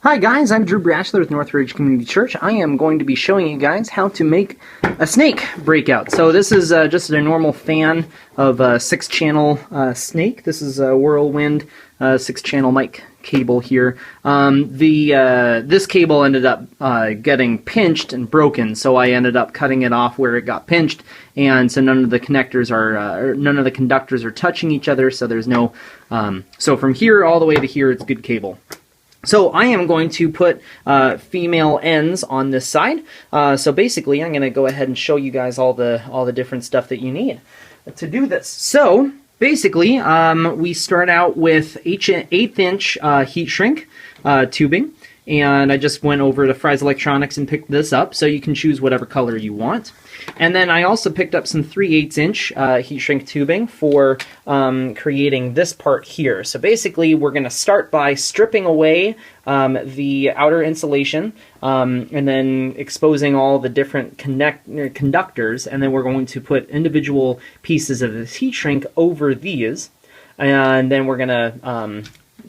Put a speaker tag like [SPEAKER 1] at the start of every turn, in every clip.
[SPEAKER 1] Hi guys, I'm Drew Brashler with Northridge Community Church. I am going to be showing you guys how to make a snake breakout. So this is just a normal fan of a 6-channel snake. This is a Whirlwind 6-channel mic cable here. This cable ended up getting pinched and broken, so I ended up cutting it off where it got pinched, and so none of the connectors are, none of the conductors are touching each other. So there's no, so from here all the way to here, it's good cable. So I am going to put female ends on this side. So basically, I'm going to go ahead and show you guys all the different stuff that you need to do this. So basically, we start out with 1/8" heat shrink tubing, and I just went over to Fry's Electronics and picked this up. So you can choose whatever color you want. And then I also picked up some 3/8" heat shrink tubing for creating this part here. So basically, we're going to start by stripping away the outer insulation and then exposing all the different conductors, and then we're going to put individual pieces of this heat shrink over these, and then we're going to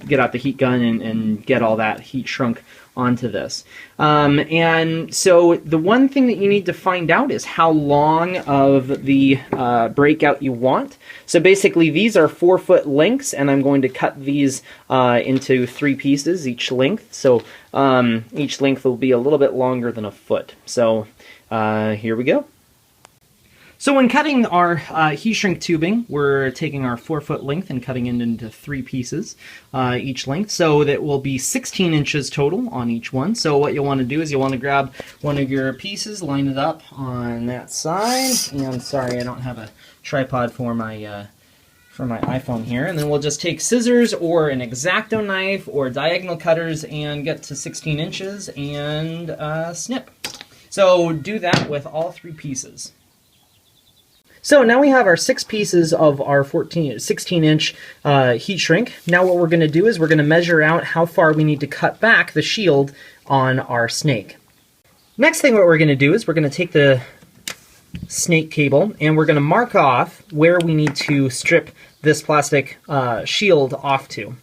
[SPEAKER 1] get out the heat gun and get all that heat shrunk onto this. And so the one thing that you need to find out is how long of the breakout you want. So basically these are 4-foot lengths, and I'm going to cut these into 3 pieces each length. So each length will be a little bit longer than a foot. So here we go. So when cutting our heat shrink tubing, we're taking our 4-foot length and cutting it into 3 pieces each length. So that will be 16 inches total on each one. So what you'll want to do is you'll want to grab one of your pieces, line it up on that side. And sorry, I don't have a tripod for my iPhone here. And then we'll just take scissors or an X-Acto knife or diagonal cutters and get to 16 inches and snip. So do that with all 3 pieces. So now we have our 6 pieces of our 16-inch heat shrink. Now what we're going to do is we're going to measure out how far we need to cut back the shield on our snake. Next thing what we're going to do is we're going to take the snake cable and we're going to mark off where we need to strip this plastic shield off to.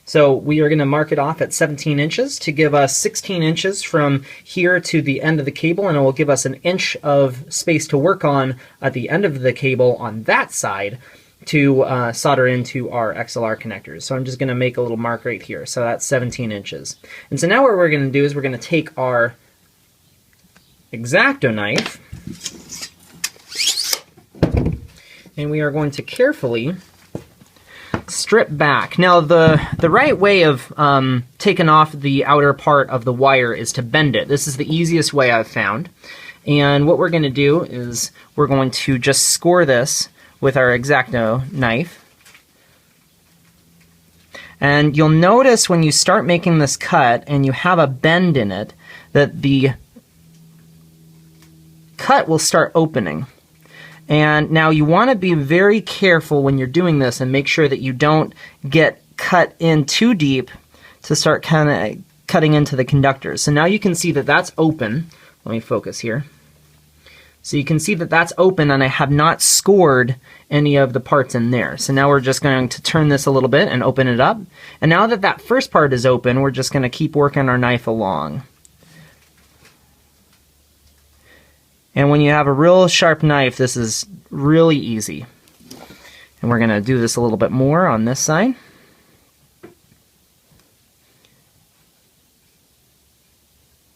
[SPEAKER 1] So we are going to mark it off at 17 inches to give us 16 inches from here to the end of the cable, and it will give us an inch of space to work on at the end of the cable on that side to solder into our XLR connectors. So I'm just going to make a little mark right here. So that's 17 inches. And so now what we're going to do is we're going to take our X-Acto knife and we are going to carefully strip back. Now the right way of taking off the outer part of the wire is to bend it. This is the easiest way I've found. And what we're going to do is we're going to just score this with our X-Acto knife. And you'll notice when you start making this cut and you have a bend in it that the cut will start opening. And now you want to be very careful when you're doing this and make sure that you don't get cut in too deep to start kind of cutting into the conductors. So now you can see that that's open. Let me focus here. So you can see that that's open and I have not scored any of the parts in there. So now we're just going to turn this a little bit and open it up. And now that that first part is open, we're just going to keep working our knife along. And when you have a real sharp knife, this is really easy. And we're going to do this a little bit more on this side.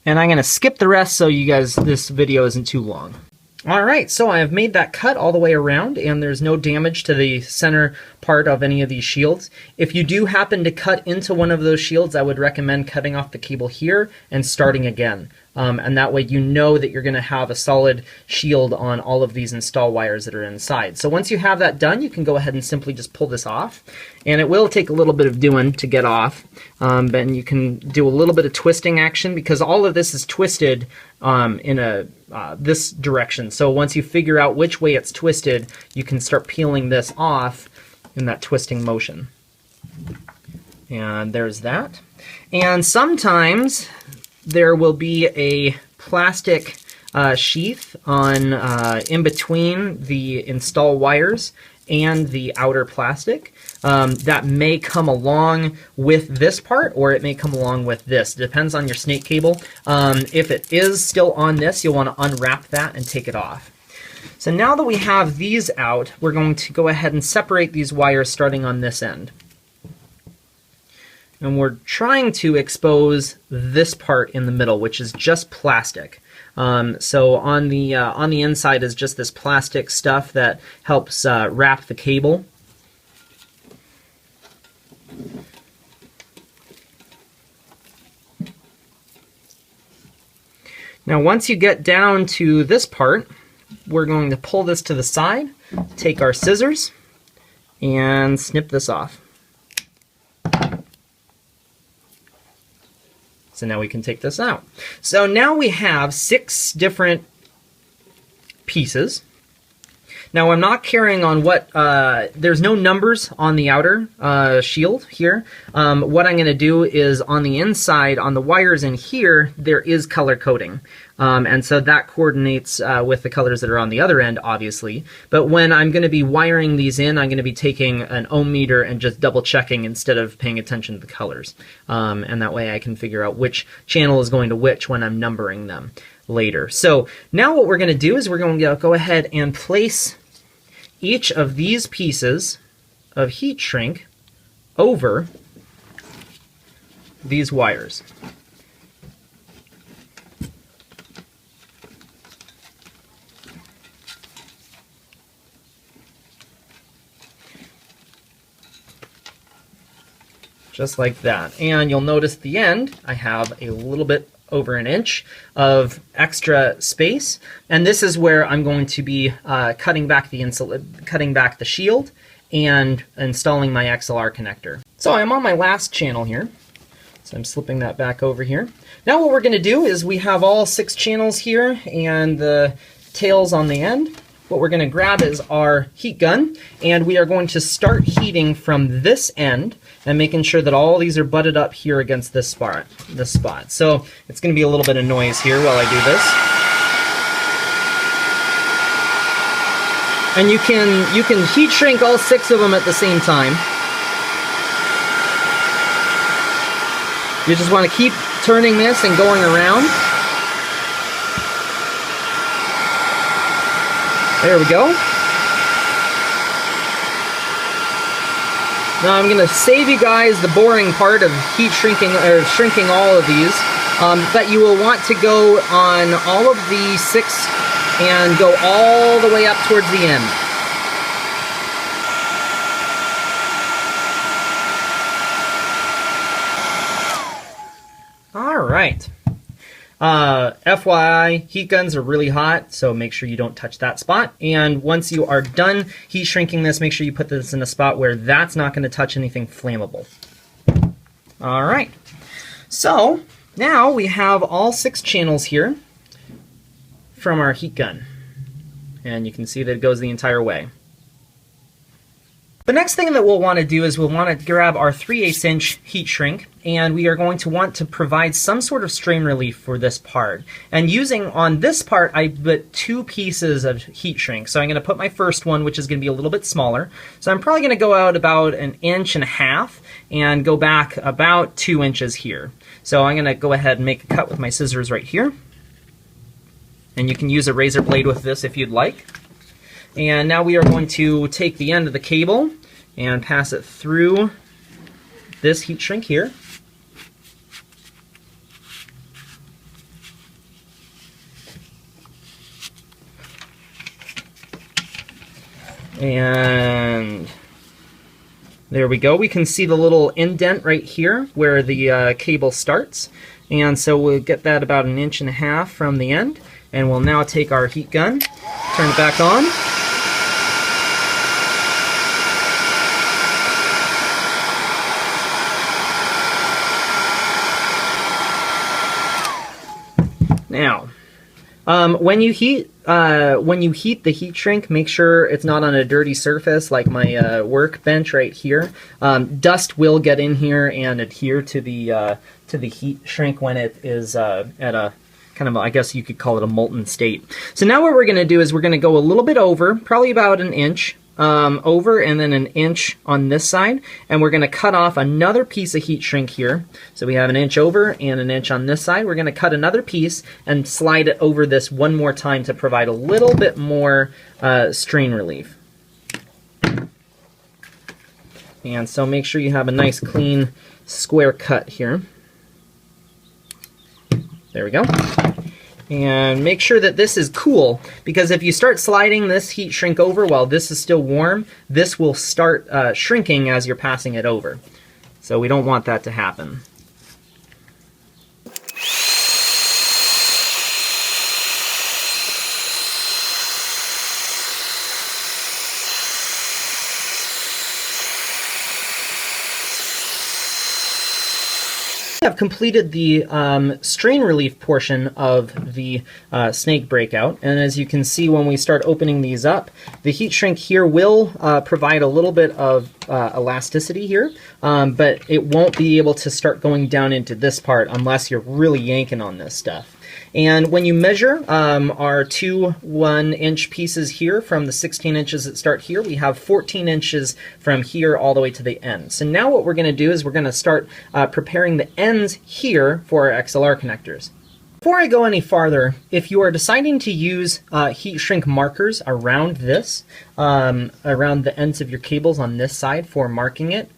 [SPEAKER 1] And I'm going to skip the rest so you guys, this video isn't too long. Alright, so I have made that cut all the way around and there's no damage to the center part of any of these shields. If you do happen to cut into one of those shields, I would recommend cutting off the cable here and starting again. And that way you know that you're going to have a solid shield on all of these install wires that are inside. So once you have that done, you can go ahead and simply just pull this off. And it will take a little bit of doing to get off. But you can do a little bit of twisting action because all of this is twisted in this direction. So once you figure out which way it's twisted, you can start peeling this off in that twisting motion. And there's that. And sometimes there will be a plastic sheath on in between the install wires and the outer plastic. That may come along with this part, or it may come along with this. It depends on your snake cable. If it is still on this, you'll want to unwrap that and take it off. So now that we have these out, we're going to go ahead and separate these wires starting on this end. And we're trying to expose this part in the middle, which is just plastic. So on the inside is just this plastic stuff that helps wrap the cable. Now once you get down to this part, we're going to pull this to the side, take our scissors, and snip this off. So now we can take this out. So now we have 6 different pieces. Now I'm not carrying on what, there's no numbers on the outer shield here. What I'm going to do is on the inside, on the wires in here, there is color coding. And so that coordinates with the colors that are on the other end, obviously. But when I'm going to be wiring these in, I'm going to be taking an ohm meter and just double checking instead of paying attention to the colors. And that way I can figure out which channel is going to which when I'm numbering them later. So now what we're going to do is we're going to go ahead and place each of these pieces of heat shrink over these wires. Just like that. And you'll notice at the end, I have a little bit over an inch of extra space. And this is where I'm going to be cutting back the shield and installing my XLR connector. So I'm on my last channel here. So I'm slipping that back over here. Now what we're going to do is we have all 6 channels here and the tails on the end. What we're going to grab is our heat gun, and we are going to start heating from this end and making sure that all these are butted up here against this spot. So it's going to be a little bit of noise here while I do this. And you can heat shrink all 6 of them at the same time. You just want to keep turning this and going around. There we go. Now I'm going to save you guys the boring part of heat shrinking or shrinking all of these, but you will want to go on all of the 6 and go all the way up towards the end. All right. FYI, heat guns are really hot, so make sure you don't touch that spot. And once you are done heat shrinking this, make sure you put this in a spot where that's not going to touch anything flammable. All right. So now we have all 6 channels here from our heat gun. And you can see that it goes the entire way. The next thing that we'll want to do is we'll want to grab our 3/8 inch heat shrink, and we are going to want to provide some sort of strain relief for this part. And using on this part, I put 2 pieces of heat shrink. So I'm going to put my first one, which is going to be a little bit smaller. So I'm probably going to go out about 1.5 inches and go back about 2 inches here. So I'm going to go ahead and make a cut with my scissors right here. And you can use a razor blade with this if you'd like. And now we are going to take the end of the cable and pass it through this heat shrink here. And there we go. We can see the little indent right here where the cable starts. And so we'll get that about 1.5 inches from the end. And we'll now take our heat gun, turn it back on. Now, when you heat the heat shrink, make sure it's not on a dirty surface like my workbench right here. Dust will get in here and adhere to the heat shrink when it is at a kind of, I guess you could call it a molten state. So now what we're going to do is we're going to go a little bit over, probably about 1 inch, over and then 1 inch on this side, and we're going to cut off another piece of heat shrink here. So we have 1 inch over and 1 inch on this side. We're going to cut another piece and slide it over this one more time to provide a little bit more strain relief. And so make sure you have a nice clean square cut here. There we go. And make sure that this is cool, because if you start sliding this heat shrink over while this is still warm, this will start shrinking as you're passing it over. So we don't want that to happen. Have completed the strain relief portion of the snake breakout, and as you can see when we start opening these up, the heat shrink here will provide a little bit of elasticity here, but it won't be able to start going down into this part unless you're really yanking on this stuff. And when you measure our 2 1-inch pieces here from the 16 inches that start here, we have 14 inches from here all the way to the end. So now what we're going to do is we're going to start preparing the ends here for our XLR connectors. Before I go any farther, if you are deciding to use heat shrink markers around this, around the ends of your cables on this side for marking it,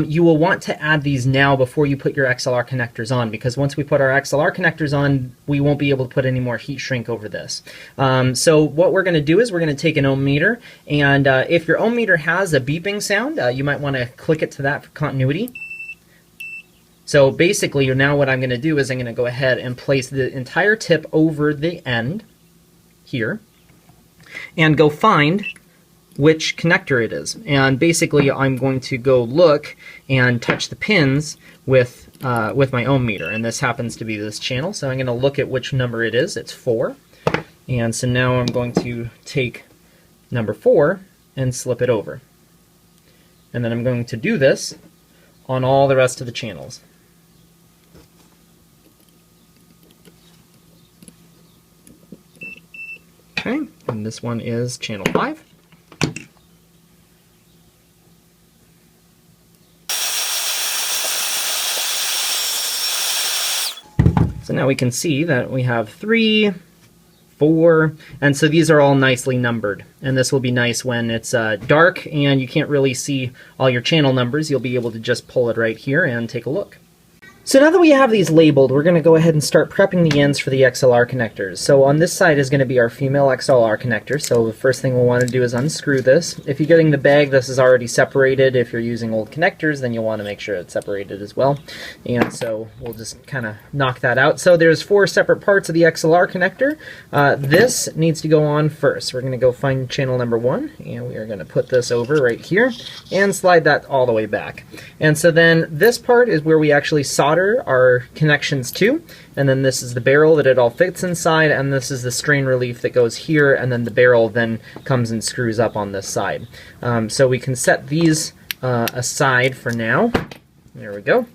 [SPEAKER 1] you will want to add these now before you put your XLR connectors on, because once we put our XLR connectors on, we won't be able to put any more heat shrink over this. So what we're going to do is we're going to take an ohm meter, and if your ohm meter has a beeping sound, you might want to click it to that for continuity. So basically now what I'm going to do is I'm going to go ahead and place the entire tip over the end here and go find which connector it is. And basically I'm going to go look and touch the pins with my ohm meter, and this happens to be this channel, so I'm going to look at which number it is. It's 4. And so now I'm going to take number 4 and slip it over. And then I'm going to do this on all the rest of the channels. Okay, and this one is channel 5. So now we can see that we have 3, 4, and so these are all nicely numbered. And this will be nice when it's dark and you can't really see all your channel numbers. You'll be able to just pull it right here and take a look. So now that we have these labeled, we're going to go ahead and start prepping the ends for the XLR connectors. So on this side is going to be our female XLR connector. So the first thing we'll want to do is unscrew this. If you're getting the bag, this is already separated. If you're using old connectors, then you'll want to make sure it's separated as well. And so we'll just kind of knock that out. So there's 4 separate parts of the XLR connector. This needs to go on first. We're going to go find channel number 1, and we are going to put this over right here and slide that all the way back. And so then this part is where we actually solder our connections to, and then this is the barrel that it all fits inside, and this is the strain relief that goes here, and then the barrel then comes and screws up on this side. So we can set these aside for now. There we go.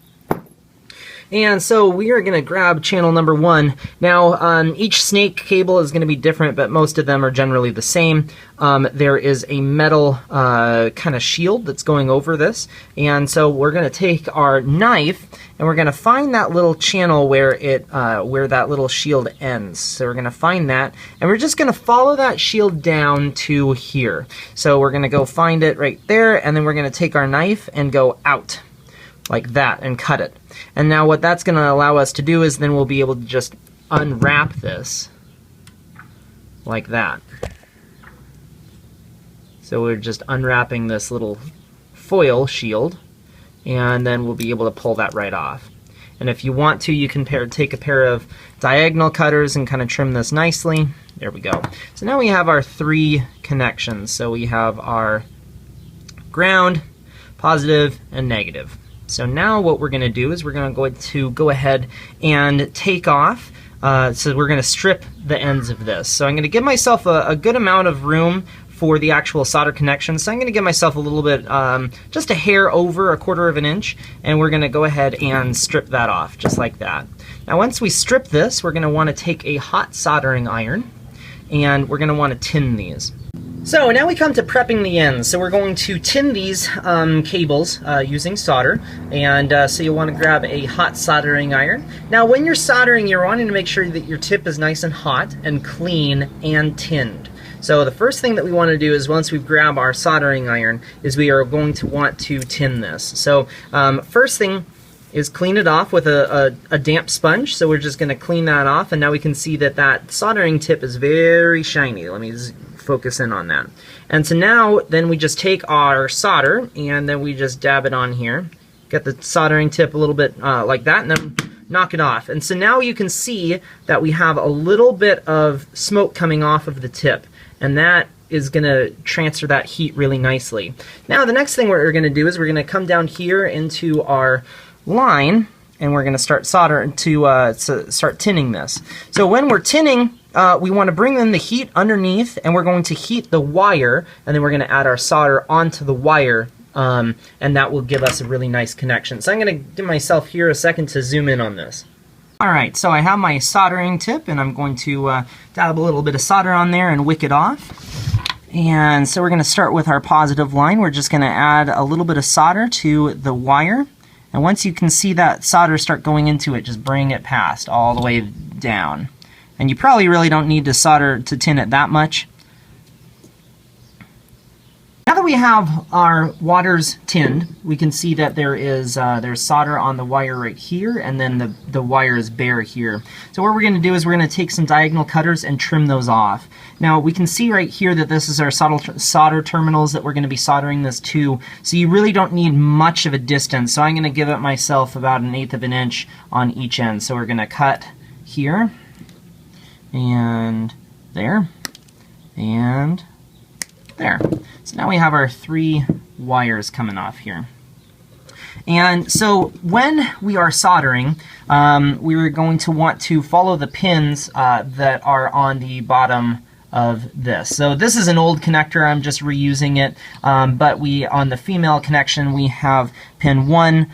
[SPEAKER 1] And so we are going to grab channel number 1. Now, each snake cable is going to be different, but most of them are generally the same. There is a metal kind of shield that's going over this. And so we're going to take our knife and we're going to find that little channel where where that little shield ends. So we're going to find that, and we're just going to follow that shield down to here. So we're going to go find it right there, and then we're going to take our knife and go out like that and cut it. And now what that's going to allow us to do is then we'll be able to just unwrap this like that. So we're just unwrapping this little foil shield, and then we'll be able to pull that right off. And if you want to, you can take a pair of diagonal cutters and kind of trim this nicely. There we go. So now we have our 3 connections. So we have our ground, positive, and negative. So now what we're going to do is we're going to go ahead and take off. So we're going to strip the ends of this. So I'm going to give myself a good amount of room for the actual solder connection. So I'm going to give myself a little bit, just a hair over 1/4 of an inch, and we're going to go ahead and strip that off, just like that. Now once we strip this, we're going to want to take a hot soldering iron, and we're going to want to tin these. So now we come to prepping the ends. So we're going to tin these cables using solder, and so you'll want to grab a hot soldering iron. Now when you're soldering, you're wanting to make sure that your tip is nice and hot and clean and tinned. So the first thing that we want to do is, once we grab our soldering iron, is we are going to want to tin this. So first thing is clean it off with a damp sponge. So we're just going to clean that off, and now we can see that that soldering tip is very shiny. Let me just focus in on that. And so now then we just take our solder and then we just dab it on here. Get the soldering tip a little bit like that, and then knock it off. And so now you can see that we have a little bit of smoke coming off of the tip, and that is going to transfer that heat really nicely. Now the next thing we're going to do is we're going to come down here into our line, and we're going to start soldering to start tinning this. So when we're tinning, we want to bring in the heat underneath, and we're going to heat the wire, and then we're going to add our solder onto the wire, and that will give us a really nice connection. So I'm going to give myself here a second to zoom in on this. Alright, so I have my soldering tip, and I'm going to dab a little bit of solder on there and wick it off. And so we're going to start with our positive line. We're just going to add a little bit of solder to the wire. And once you can see that solder start going into it, just bring it past all the way down. And you probably really don't need to solder to tin it that much. Now that we have our waters tinned, we can see that there is there's solder on the wire right here, and then the wire is bare here. So what we're going to do is we're going to take some diagonal cutters and trim those off. Now we can see right here that this is our solder terminals that we're going to be soldering this to, so you really don't need much of a distance. So I'm going to give it myself about 1/8 of an inch on each end. So we're going to cut here, and there, and there. So now we have our 3 wires coming off here. And so when we are soldering, we're going to want to follow the pins that are on the bottom of this. So this is an old connector, I'm just reusing it, but on the female connection we have pin 1,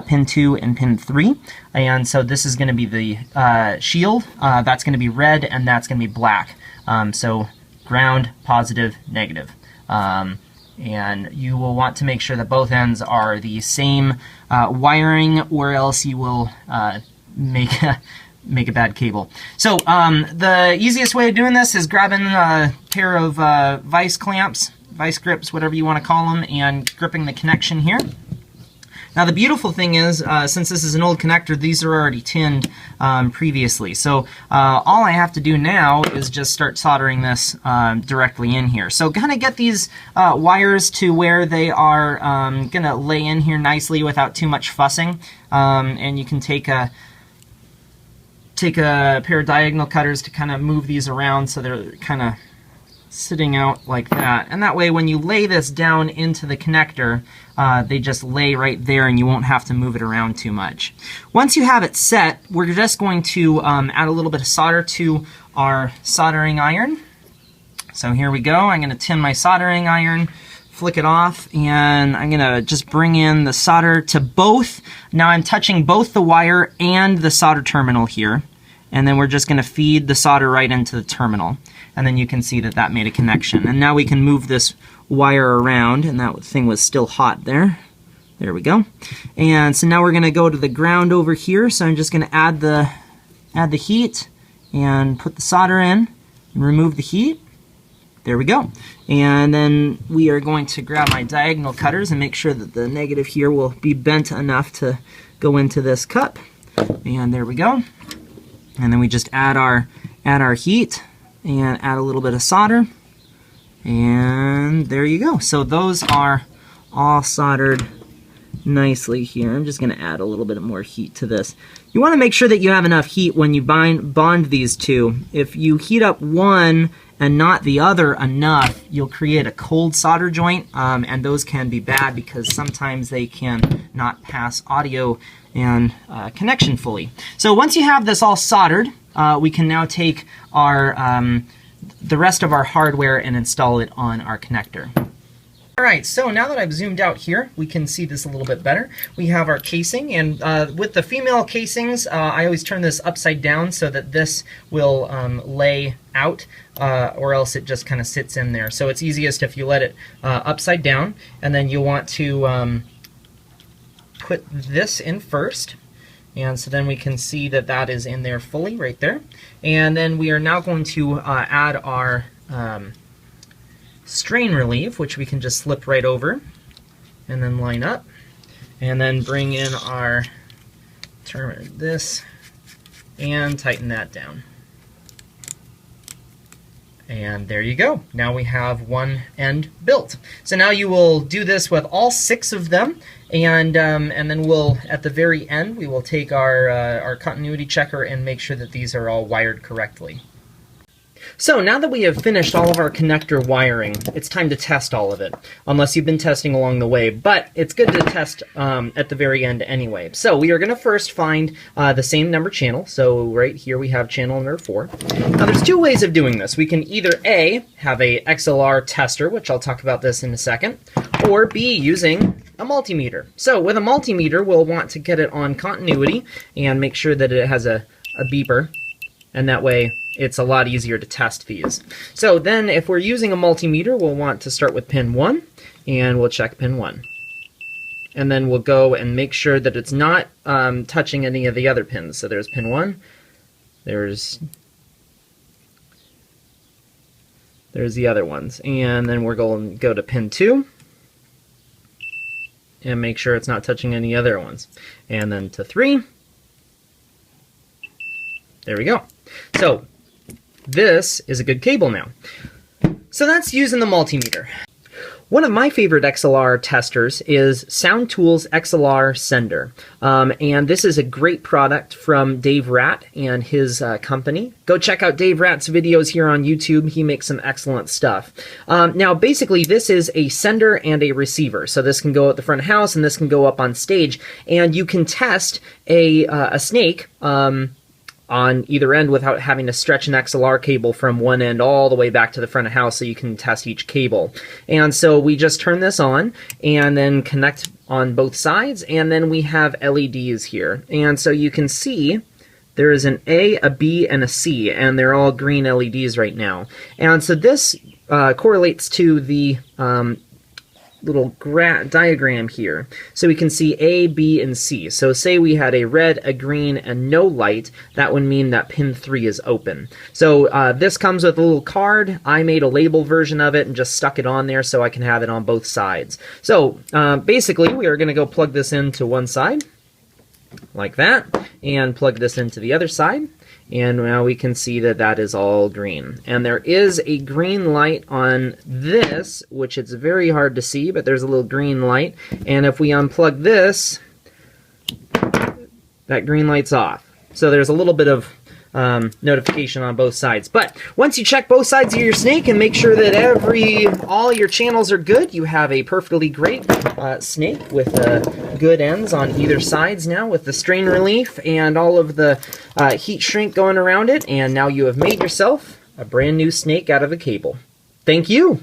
[SPEAKER 1] pin 2, and pin 3. And so this is going to be the shield, that's going to be red, and that's going to be black. So ground, positive, negative. And you will want to make sure that both ends are the same wiring, or else you will make a bad cable. So the easiest way of doing this is grabbing a pair of vice clamps, vice grips, whatever you want to call them, and gripping the connection here. Now the beautiful thing is, since this is an old connector, these are already tinned previously. So all I have to do now is just start soldering this directly in here. So kind of get these wires to where they are going to lay in here nicely without too much fussing. And you can take a pair of diagonal cutters to kind of move these around so they're kind of sitting out like that. And that way when you lay this down into the connector, they just lay right there and you won't have to move it around too much. Once you have it set, we're just going to add a little bit of solder to our soldering iron. So here we go. I'm going to tin my soldering iron, flick it off, and I'm going to just bring in the solder to both. Now I'm touching both the wire and the solder terminal here, and then we're just going to feed the solder right into the terminal. And then you can see that that made a connection. And now we can move this wire around, and that thing was still hot there. There we go. And so now we're going to go to the ground over here. So I'm just going to add the heat and put the solder in and remove the heat. There we go. And then we are going to grab my diagonal cutters and make sure that the negative here will be bent enough to go into this cup. And there we go. And then we just add our heat and add a little bit of solder, and there you go. So those are all soldered nicely here. I'm just going to add a little bit more heat to this. You want to make sure that you have enough heat when you bond these two. If you heat up one and not the other enough, you'll create a cold solder joint, and those can be bad because sometimes they can not pass audio and connection fully. So once you have this all soldered, we can now take our the rest of our hardware and install it on our connector. Alright, so now that I've zoomed out here, we can see this a little bit better. We have our casing, and with the female casings, I always turn this upside down so that this will lay out, or else it just kind of sits in there. So it's easiest if you let it upside down, and then you'll want to put this in first. And so then we can see that that is in there fully right there. And then we are now going to add our strain relief, which we can just slip right over and then line up, and then bring in our this and tighten that down. And there you go. Now we have one end built. So now you will do this with all 6 of them, and then we'll, at the very end, we will take our continuity checker and make sure that these are all wired correctly. So now that we have finished all of our connector wiring, it's time to test all of it, unless you've been testing along the way, but it's good to test at the very end anyway. So we are going to first find the same number channel, so right here we have channel number 4. Now there's 2 ways of doing this. We can either A, have a XLR tester, which I'll talk about this in a second, or B, using a multimeter. So with a multimeter, we'll want to get it on continuity and make sure that it has a beeper, and that way it's a lot easier to test these. So then if we're using a multimeter, we'll want to start with pin 1, and we'll check pin 1. And then we'll go and make sure that it's not touching any of the other pins. So there's pin 1, there's the other ones. And then we're going to go to pin 2, and make sure it's not touching any other ones. And then to 3. There we go. So this is a good cable now. So that's using the multimeter. One of my favorite XLR testers is SoundTools XLR Sender. And this is a great product from Dave Ratt and his company. Go check out Dave Ratt's videos here on YouTube. He makes some excellent stuff. Now, basically, this is a sender and a receiver. So this can go at the front of house, and this can go up on stage. And you can test a snake on either end without having to stretch an XLR cable from one end all the way back to the front of house, so you can test each cable. And so we just turn this on and then connect on both sides, and then we have LEDs here. And so you can see there is an A, a B, and a C, and they're all green LEDs right now. And so this correlates to the little diagram here. So we can see A, B, and C. So say we had a red, a green, and no light, that would mean that pin 3 is open. So this comes with a little card. I made a label version of it and just stuck it on there so I can have it on both sides. So basically we are going to go plug this into one side, like that, and plug this into the other side. And now we can see that that is all green. And there is a green light on this, which it's very hard to see, but there's a little green light. And if we unplug this, that green light's off. So there's a little bit of notification on both sides. But once you check both sides of your snake and make sure that all your channels are good, you have a perfectly great snake with good ends on either sides now, with the strain relief and all of the heat shrink going around it. And now you have made yourself a brand new snake out of a cable. Thank you!